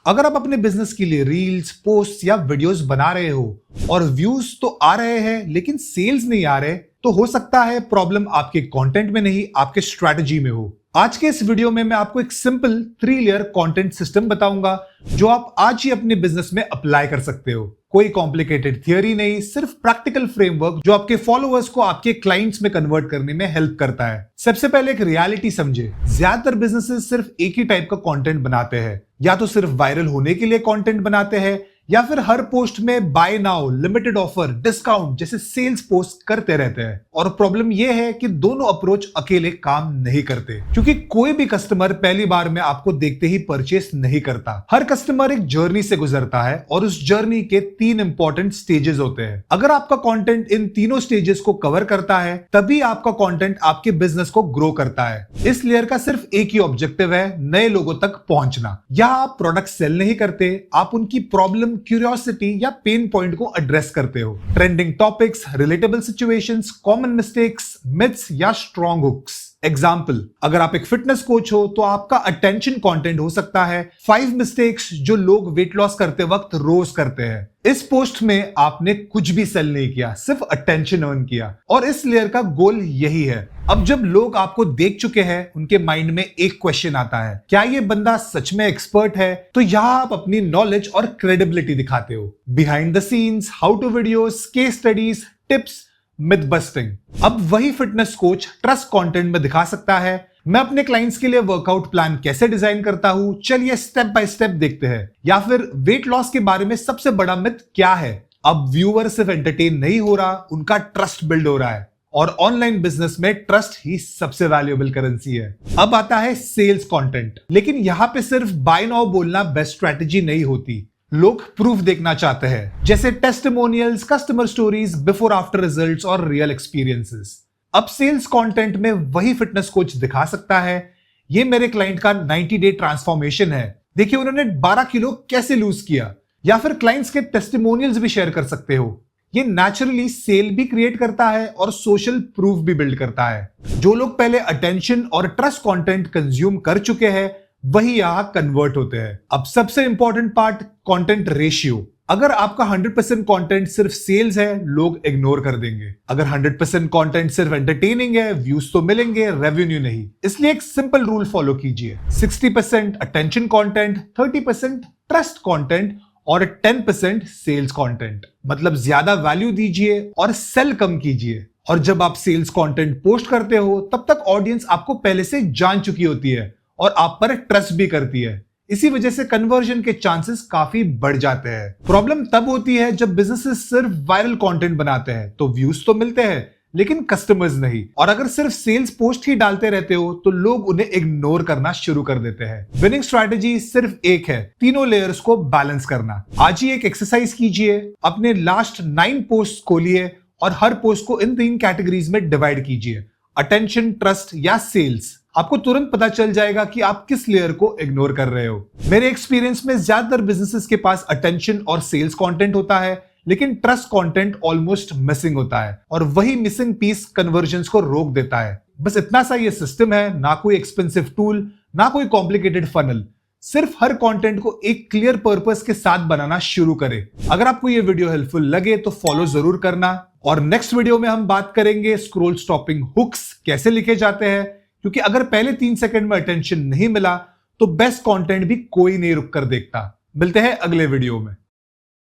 अगर आप अपने बिजनेस के लिए रील्स, पोस्ट या वीडियोस बना रहे हो और व्यूज तो आ रहे हैं लेकिन सेल्स नहीं आ रहे, तो हो सकता है प्रॉब्लम आपके कंटेंट में नहीं, आपके स्ट्रैटेजी में हो। आज के इस वीडियो में मैं आपको एक सिंपल 3 लेयर कंटेंट सिस्टम बताऊंगा जो आप आज ही अपने बिजनेस में अप्लाई कर सकते हो। कोई कॉम्प्लिकेटेड थियरी नहीं, सिर्फ प्रैक्टिकल फ्रेमवर्क जो आपके फॉलोअर्स को आपके क्लाइंट्स में कन्वर्ट करने में हेल्प करता है। सबसे पहले एक रियलिटी समझे, ज्यादातर बिजनेसेस सिर्फ एक ही टाइप का कंटेंट बनाते हैं, या तो सिर्फ वायरल होने के लिए कंटेंट बनाते हैं या फिर हर पोस्ट में buy now, limited offer, discount जैसे सेल्स पोस्ट करते रहते हैं। और प्रॉब्लम यह है कि दोनों अप्रोच अकेले काम नहीं करते, क्योंकि कोई भी कस्टमर पहली बार में आपको देखते ही परचेस नहीं करता। हर कस्टमर एक जर्नी से गुजरता है और उस जर्नी के 3 इंपॉर्टेंट स्टेजेस होते हैं। अगर आपका कंटेंट इन तीनों स्टेजेस को कवर करता है, तभी आपका कंटेंट आपके बिजनेस को ग्रो करता है। इस लेयर का सिर्फ एक ही ऑब्जेक्टिव है, नए लोगों तक पहुंचना। यहां आप प्रोडक्ट सेल नहीं करते, आप उनकी प्रॉब्लम, क्यूरियोसिटी या पेन पॉइंट को एड्रेस करते हो। Trending topics, relatable situations, common mistakes, myths या स्ट्रॉन्ग हुक्स। एग्जाम्पल, अगर आप एक फिटनेस कोच हो तो आपका अटेंशन कंटेंट हो सकता है 5 मिस्टेक्स जो लोग वेट लॉस करते वक्त रोज करते हैं। इस पोस्ट में आपने कुछ भी सेल नहीं किया, सिर्फ अटेंशन अर्न किया, और इस लेयर का गोल यही है। अब जब लोग आपको देख चुके हैं, उनके माइंड में एक क्वेश्चन आता है, क्या ये बंदा सच में एक्सपर्ट है? तो यहां आप अपनी नॉलेज और क्रेडिबिलिटी दिखाते हो। Behind the scenes, how to videos, case studies, tips, myth busting. अब वही फिटनेस कोच ट्रस्ट कंटेंट में दिखा सकता है, मैं अपने क्लाइंट्स के लिए वर्कआउट प्लान कैसे डिजाइन करता हूं, चलिए स्टेप बाय स्टेप देखते हैं। या फिर वेट लॉस के बारे में सबसे बड़ा मिथ क्या है। अब व्यूअर सिर्फ एंटरटेन नहीं हो रहा, उनका ट्रस्ट बिल्ड हो रहा है, और ऑनलाइन बिजनेस में ट्रस्ट ही सबसे वैल्यूएबल करेंसी है। अब आता है सेल्स कंटेंट, लेकिन यहां पे सिर्फ बाय नाउ बोलना बेस्ट स्ट्रैटेजी नहीं होती। लोग प्रूफ देखना चाहते हैं, जैसे testimonials, customer stories, before after results और रियल एक्सपीरियंसेस। अब सेल्स कंटेंट में वही फिटनेस कोच दिखा सकता है, ये मेरे क्लाइंट का 90 डे ट्रांसफॉर्मेशन है, देखिए उन्होंने 12 किलो कैसे लूज किया। या फिर क्लाइंट्स के टेस्टिमोनियल्स भी शेयर कर सकते हो। ये नेचुरली सेल भी क्रिएट करता है और सोशल प्रूफ भी बिल्ड करता है। जो लोग पहले अटेंशन और ट्रस्ट कंटेंट कंज्यूम कर चुके हैं, वही यहां कन्वर्ट होते हैं। अब सबसे इंपॉर्टेंट पार्ट, कंटेंट रेशियो। अगर आपका 100% कंटेंट सिर्फ सेल्स है, लोग इग्नोर कर देंगे। अगर 100% कंटेंट सिर्फ एंटरटेनिंग है, व्यूज तो मिलेंगे, रेवेन्यू नहीं। इसलिए एक सिंपल रूल फॉलो कीजिए, 60% अटेंशन कंटेंट, 30% ट्रस्ट कंटेंट और 10% सेल्स कंटेंट। मतलब ज्यादा वैल्यू दीजिए और सेल कम कीजिए। और जब आप सेल्स कंटेंट पोस्ट करते हो, तब तक ऑडियंस आपको पहले से जान चुकी होती है और आप पर ट्रस्ट भी करती है। इसी वजह से कन्वर्जन के चांसेस काफी बढ़ जाते हैं। प्रॉब्लम तब होती है जब बिजनेसेस सिर्फ वायरल कंटेंट बनाते हैं, तो व्यूज तो मिलते हैं लेकिन कस्टमर्स नहीं। और अगर सिर्फ सेल्स पोस्ट ही डालते रहते हो, तो लोग उन्हें इग्नोर करना शुरू कर देते हैं। विनिंग स्ट्रैटेजी सिर्फ एक है, तीनों लेयर्स को बैलेंस करना। आज ही एक एक्सरसाइज कीजिए, अपने लास्ट 9 पोस्ट खोलिए और हर पोस्ट को इन 3 कैटेगरीज में डिवाइड कीजिए, अटेंशन, ट्रस्ट या सेल्स। आपको तुरंत पता चल जाएगा कि आप किस लेयर को इग्नोर कर रहे हो। मेरे एक्सपीरियंस में ज्यादातर बिजनेसेस के पास अटेंशन और सेल्स कंटेंट होता है, लेकिन ट्रस्ट कंटेंट ऑलमोस्ट मिसिंग होता है, और वही मिसिंग पीस कन्वर्जन्स को रोक देता है। बस इतना सा ये सिस्टम है, ना कोई एक्सपेंसिव टूल, ना कोई कॉम्प्लिकेटेड फनल। सिर्फ हर कंटेंट को एक क्लियर पर्पस के साथ बनाना शुरू करें। अगर आपको ये वीडियो हेल्पफुल लगे तो फॉलो जरूर करना, और नेक्स्ट वीडियो में हम बात करेंगे स्क्रॉल स्टॉपिंग हुक्स कैसे लिखे जाते हैं, क्योंकि अगर पहले 3 सेकंड में अटेंशन नहीं मिला तो बेस्ट कंटेंट भी कोई नहीं रुक कर देखता। मिलते हैं अगले वीडियो में।